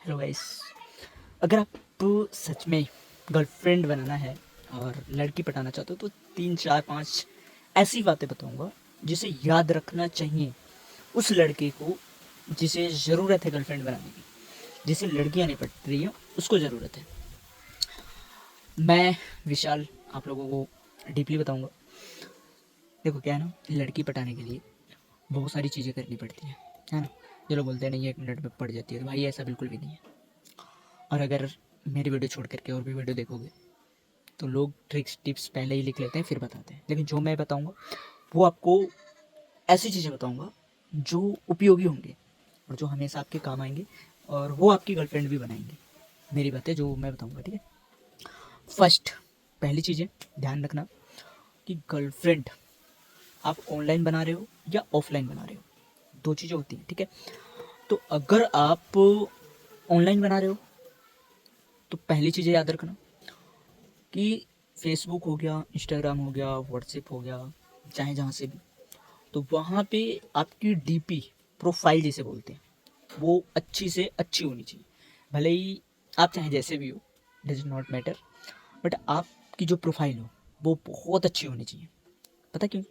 Hello guys. अगर आपको सच में गर्लफ्रेंड बनाना है और लड़की पटाना चाहते हो तो 3 4 5 ऐसी बातें बताऊंगा जिसे याद रखना चाहिए उस लड़के को जिसे ज़रूरत है गर्लफ्रेंड बनाने की, जिसे लड़कियां नहीं पट रही हैं उसको ज़रूरत है। मैं विशाल आप लोगों को डीपली बताऊंगा। देखो क्या है ना, लड़की पटाने के लिए बहुत सारी चीज़ें करनी पड़ती हैं, है ना। जो लोग बोलते हैं नहीं 1 मिनट में पड़ जाती है, तो भाई ऐसा बिल्कुल भी नहीं है। और अगर मेरी वीडियो छोड़ करके और भी वीडियो देखोगे तो लोग ट्रिक्स टिप्स पहले ही लिख लेते हैं फिर बताते हैं, लेकिन जो मैं बताऊंगा वो आपको ऐसी चीज़ें बताऊंगा जो उपयोगी होंगे और जो हमेशा आपके काम आएंगे और वो आपकी गर्लफ्रेंड भी बनाएंगे। मेरी बातें जो मैं बताऊंगा, ठीक है। फर्स्ट, पहली चीज़ें ध्यान रखना कि गर्लफ्रेंड आप ऑनलाइन बना रहे हो या ऑफलाइन बना रहे हो, दो चीज़ें होती हैं, ठीक है। तो अगर आप ऑनलाइन बना रहे हो तो पहली चीज़ें याद रखना कि फेसबुक हो गया, इंस्टाग्राम हो गया, व्हाट्सएप हो गया, चाहे जहाँ से भी, तो वहाँ पे आपकी डीपी, प्रोफाइल जिसे बोलते हैं, वो अच्छी से अच्छी होनी चाहिए। भले ही आप चाहे जैसे भी हो, डज नॉट मैटर, बट आपकी जो प्रोफाइल हो वो बहुत अच्छी होनी चाहिए। पता क्यों?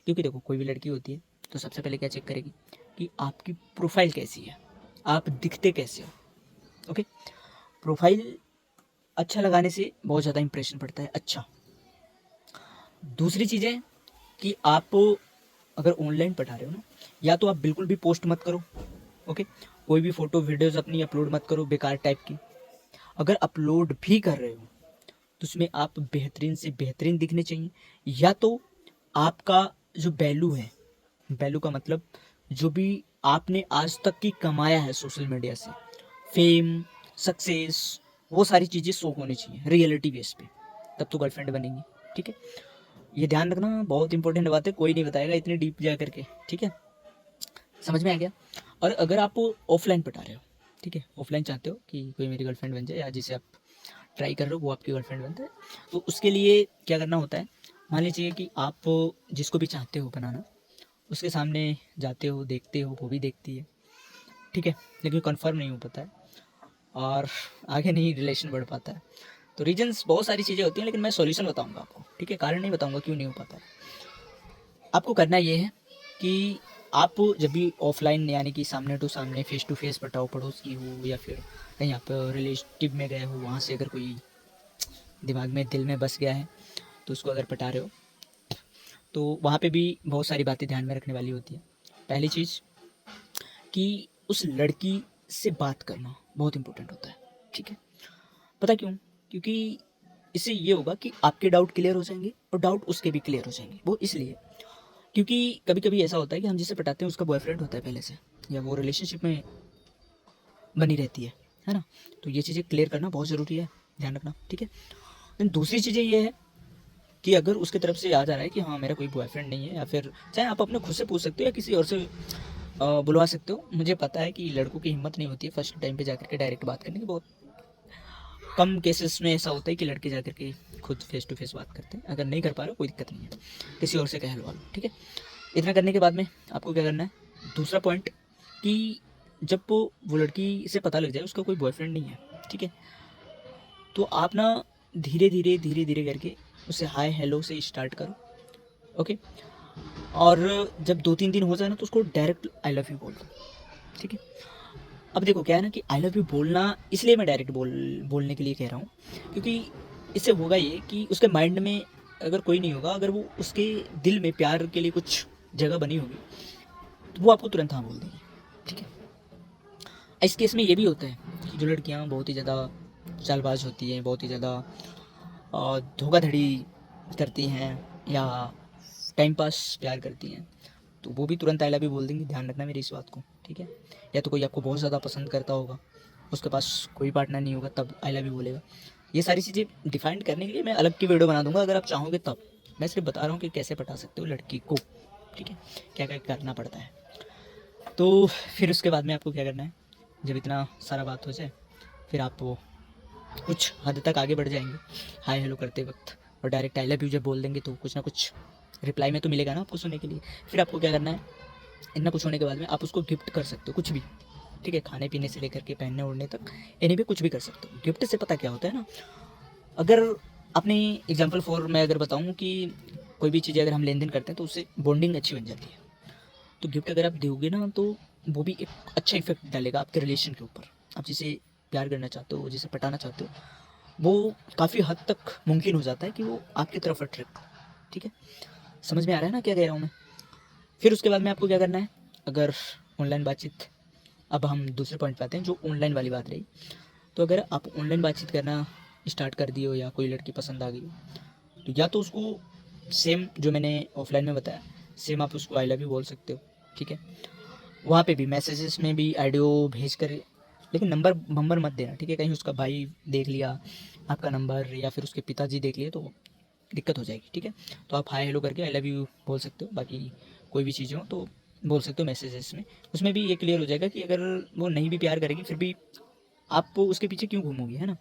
क्योंकि देखो कोई भी लड़की होती है तो सबसे पहले क्या चेक करेगी कि आपकी प्रोफाइल कैसी है, आप दिखते कैसे हो। ओके, प्रोफाइल अच्छा लगाने से बहुत ज़्यादा इंप्रेशन पड़ता है। अच्छा, दूसरी चीज़ है कि आप अगर ऑनलाइन पढ़ा रहे हो ना, या तो आप बिल्कुल भी पोस्ट मत करो। ओके, कोई भी फोटो वीडियोस अपनी अपलोड मत करो बेकार टाइप की। अगर अपलोड भी कर रहे हो तो उसमें आप बेहतरीन से बेहतरीन दिखने चाहिए। या तो आपका जो वैल्यू है, वैल्यू का मतलब जो भी आपने आज तक की कमाया है सोशल मीडिया से, फेम, सक्सेस, वो सारी चीज़ें शो होनी चाहिए रियलिटी बेस पे, तब तो गर्लफ्रेंड बनेंगी, ठीक है। ये ध्यान रखना, बहुत इंपॉर्टेंट बात है, कोई नहीं बताएगा इतने डीप जा करके, ठीक है। समझ में आ गया? और अगर आप ऑफलाइन पटा रहे हो, ठीक है, ऑफलाइन चाहते हो कि कोई मेरी गर्लफ्रेंड बन जाए या जिसे आप ट्राई कर रहे हो वो आपकी गर्लफ्रेंड बनता है, तो उसके लिए क्या करना होता है। मान लीजिए कि आप जिसको भी चाहते हो बनाना, उसके सामने जाते हो, देखते हो, वो भी देखती है, ठीक है, लेकिन कंफर्म नहीं हो पाता है और आगे नहीं रिलेशन बढ़ पाता है। तो रीजंस बहुत सारी चीज़ें होती हैं, लेकिन मैं सॉल्यूशन बताऊंगा आपको, ठीक है, कारण नहीं बताऊंगा क्यों नहीं हो पाता है। आपको करना ये है कि आप जब भी ऑफलाइन यानी कि सामने टू सामने फेस टू फेस पटाओ, पड़ोस की हो या फिर कहीं आप रिलेटिव में गए हो, वहाँ से अगर कोई दिमाग में दिल में बस गया है तो उसको अगर पटा रहे हो तो वहाँ पे भी बहुत सारी बातें ध्यान में रखने वाली होती है। पहली चीज़ कि उस लड़की से बात करना बहुत इंपॉर्टेंट होता है, ठीक है। पता क्यों? क्योंकि इससे ये होगा कि आपके डाउट क्लियर हो जाएंगे और डाउट उसके भी क्लियर हो जाएंगे। वो इसलिए क्योंकि कभी कभी ऐसा होता है कि हम जिसे पटाते हैं उसका बॉयफ्रेंड होता है पहले से, या वो रिलेशनशिप में बनी रहती है ना। तो ये चीज़ें क्लियर करना बहुत ज़रूरी है, ध्यान रखना, ठीक है। देन दूसरी चीज़ें ये है कि अगर उसकी तरफ से याद आ रहा है कि हाँ मेरा कोई बॉयफ्रेंड नहीं है, या फिर चाहे आप अपने खुद से पूछ सकते हो या किसी और से बुलवा सकते हो। मुझे पता है कि लड़कों की हिम्मत नहीं होती है फर्स्ट टाइम पे जाकर के डायरेक्ट बात करने की, बहुत कम केसेस में ऐसा होता है कि लड़के जाकर के खुद फेस टू फेस बात करते हैं। अगर नहीं कर पा रहे हो कोई दिक्कत नहीं है, किसी और से कहलवा लो, ठीक है। इतना करने के बाद में आपको क्या करना है, दूसरा पॉइंट, कि जब वो लड़की से पता लग जाए उसका कोई बॉयफ्रेंड नहीं है, ठीक है, तो आप ना धीरे धीरे करके उसे हाय हेलो से स्टार्ट करो। ओके, और जब 2 3 दिन हो जाए ना तो उसको डायरेक्ट आई लव यू बोल दो, ठीक है। अब देखो क्या है ना कि आई लव यू बोलना इसलिए मैं डायरेक्ट बोलने के लिए कह रहा हूँ, क्योंकि इससे होगा ये कि उसके माइंड में अगर कोई नहीं होगा, अगर वो उसके दिल में प्यार के लिए कुछ जगह बनी होगी तो वो आपको तुरंत हाँ बोल देगी, ठीक है। इस केस में ये भी होता है कि जो लड़कियाँ बहुत ही ज़्यादा चालबाज होती हैं, बहुत ही ज़्यादा धोखाधड़ी करती हैं या टाइम पास प्यार करती हैं, तो वो भी तुरंत आई लव यू बोल देंगी। ध्यान रखना मेरी इस बात को, ठीक है। या तो कोई आपको बहुत ज़्यादा पसंद करता होगा, उसके पास कोई पार्टनर नहीं होगा, तब आई लव यू बोलेगा। ये सारी चीज़ें डिफाइन करने के लिए मैं अलग की वीडियो बना दूंगा अगर आप चाहोगे तब। मैं सिर्फ बता रहा हूँ कि कैसे पटा सकते हो लड़की को, ठीक है, क्या क्या करना पड़ता है। तो फिर उसके बाद में आपको क्या करना है, जब इतना सारा बात हो जाए फिर आप वो कुछ हद तक आगे बढ़ जाएंगे हाय हेलो करते वक्त, और डायरेक्ट आई लव यू जब बोल देंगे तो कुछ ना कुछ रिप्लाई में तो मिलेगा ना आपको सुनने के लिए। फिर आपको क्या करना है, इतना कुछ होने के बाद में आप उसको गिफ्ट कर सकते हो कुछ भी, ठीक है, खाने पीने से लेकर के पहनने ओढ़ने तक, एनी वे कुछ भी कर सकते हो। गिफ्ट से पता क्या होता है ना, अगर अपने एग्जाम्पल फॉर मैं अगर बताऊँ कि कोई भी चीज़ें अगर हम लेन देन करते हैं तो उससे बॉन्डिंग अच्छी बन जाती है। तो गिफ्ट अगर आप दोगे ना तो वो भी एक अच्छा इफेक्ट डालेगा आपके रिलेशन के ऊपर। आप जिसे प्यार करना चाहते हो, जिसे पटाना चाहते हो, वो काफ़ी हद तक मुमकिन हो जाता है कि वो आपकी तरफ अट्रैक्ट हो। ठीक है, समझ में आ रहा है ना क्या कह रहा हूँ मैं? फिर उसके बाद में आपको क्या करना है, अगर ऑनलाइन बातचीत, अब हम दूसरे पॉइंट पे आते हैं जो ऑनलाइन वाली बात रही। तो अगर आप ऑनलाइन बातचीत करना स्टार्ट कर दिए हो या कोई लड़की पसंद आ गई हो, तो या तो उसको सेम जो मैंने ऑफलाइन में बताया, सेम आप उसको आई लव यू बोल सकते हो। ठीक है, वहाँ पे भी मैसेजेस में भी ऑडियो भेज कर, लेकिन नंबर नंबर मत देना। ठीक है, कहीं उसका भाई देख लिया आपका नंबर या फिर उसके पिताजी देख लिए तो दिक्कत हो जाएगी। ठीक है, तो आप हाय हेलो करके आई लव यू बोल सकते हो। बाकी कोई भी चीज़ें हो तो बोल सकते हो मैसेजेस में। उसमें भी ये क्लियर हो जाएगा कि अगर वो नहीं भी प्यार करेगी फिर भी आप उसके पीछे क्यों घूमोगे, है ना?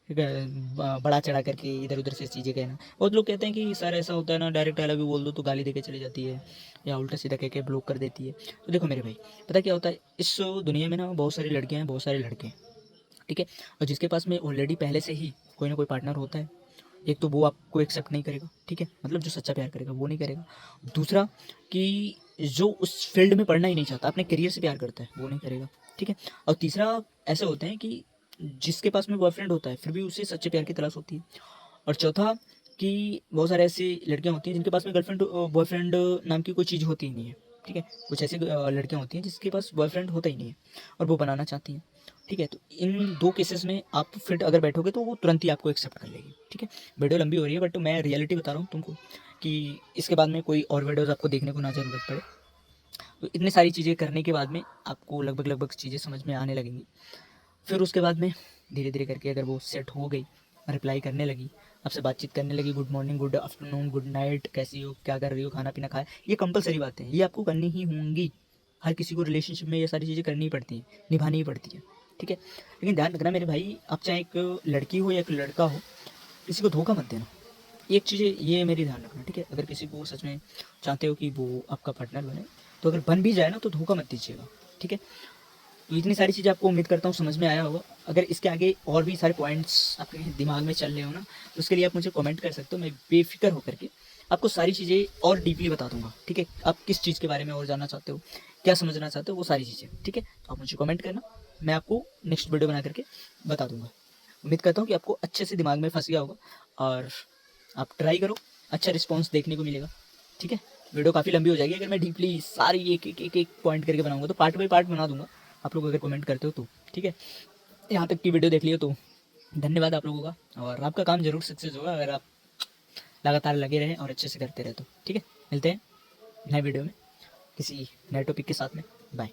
ठीक है, बड़ा चढ़ा करके इधर उधर से चीज़ें कहना। बहुत लोग कहते हैं कि सर ऐसा होता है ना, डायरेक्ट आई लव यू बोल दो तो गाली देके चली जाती है या उल्टा सीधा कह के ब्लॉक कर देती है। तो देखो मेरे भाई, पता क्या होता है, इस दुनिया में ना बहुत सारी लड़कियां हैं, बहुत सारे लड़के हैं। ठीक है, और जिसके पास में ऑलरेडी पहले से ही कोई ना कोई पार्टनर होता है, एक तो वो आपको एक्सेप्ट नहीं करेगा। ठीक है, मतलब जो सच्चा प्यार करेगा वो नहीं करेगा। दूसरा कि जो उस फील्ड में पढ़ना ही नहीं चाहता, अपने करियर से प्यार करता है, वो नहीं करेगा। ठीक है, और तीसरा ऐसे होते हैं कि जिसके पास में बॉयफ्रेंड होता है फिर भी उसे सच्चे प्यार की तलाश होती है। और चौथा कि बहुत सारे ऐसी लड़कियां होती हैं जिनके पास में गर्लफ्रेंड बॉयफ्रेंड नाम की कोई चीज़ होती ही नहीं है। ठीक है, कुछ ऐसी लड़कियां होती हैं जिसके पास बॉयफ्रेंड होता ही नहीं है और वो बनाना चाहती हैं। ठीक है, तो इन दो केसेस में आप फिर अगर बैठोगे तो वो तुरंत ही आपको एक्सेप्ट कर लेगी। ठीक है, वीडियो लंबी हो रही है बट मैं रियलिटी बता रहा हूँ तुमको कि इसके बाद में कोई और वीडियोज़ आपको देखने को ना ज़रूरत पड़े। तो इतनी सारी चीज़ें करने के बाद में आपको लगभग लगभग चीज़ें समझ में आने लगेंगी। फिर उसके बाद में धीरे धीरे करके अगर वो सेट हो गई, रिप्लाई करने लगी, आपसे बातचीत करने लगी, good morning, good afternoon, good night, कैसी हो, क्या कर रही हो, खाना पीना खाया, ये कंपलसरी बातें हैं, ये आपको करनी ही होंगी। हर किसी को रिलेशनशिप में ये सारी चीज़ें करनी ही पड़ती हैं, निभानी ही पड़ती है। ठीक है, लेकिन ध्यान रखना मेरे भाई, आप चाहे एक लड़की हो या एक लड़का हो, किसी को धोखा मत देना। एक चीज़ ये मेरी ध्यान रखना। ठीक है, अगर किसी को सच में चाहते हो कि वो आपका पार्टनर बने, तो अगर बन भी जाए ना तो धोखा मत दीजिएगा। ठीक है, तो इतनी सारी चीज़ें आपको उम्मीद करता हूँ समझ में आया होगा। अगर इसके आगे और भी सारे पॉइंट्स आपके दिमाग में चल रहे हो ना, तो उसके लिए आप मुझे कमेंट कर सकते हो। मैं बेफिक्र होकर के आपको सारी चीज़ें और डीपली बता दूंगा। ठीक है, आप किस चीज़ के बारे में और जानना चाहते हो, क्या समझना चाहते हो, वो सारी चीज़ें। ठीक है, तो आप मुझे कमेंट करना, मैं आपको नेक्स्ट वीडियो बना करके बता दूंगा। उम्मीद करता हूँ कि आपको अच्छे से दिमाग में फंस गया होगा और आप ट्राई करो, अच्छा रिस्पॉन्स देखने को मिलेगा। ठीक है, वीडियो काफ़ी लंबी हो जाएगी अगर मैं डीपली सारी एक पॉइंट करके बनाऊंगा, तो पार्ट बाई पार्ट बना दूंगा आप लोग अगर कमेंट करते हो तो। ठीक है, यहाँ तक की वीडियो देख लियो तो धन्यवाद आप लोगों का, और आपका काम जरूर सक्सेस होगा अगर आप लगातार लगे रहें और अच्छे से करते रहे तो। ठीक है, मिलते हैं नए वीडियो में किसी नए टॉपिक के साथ में। बाय।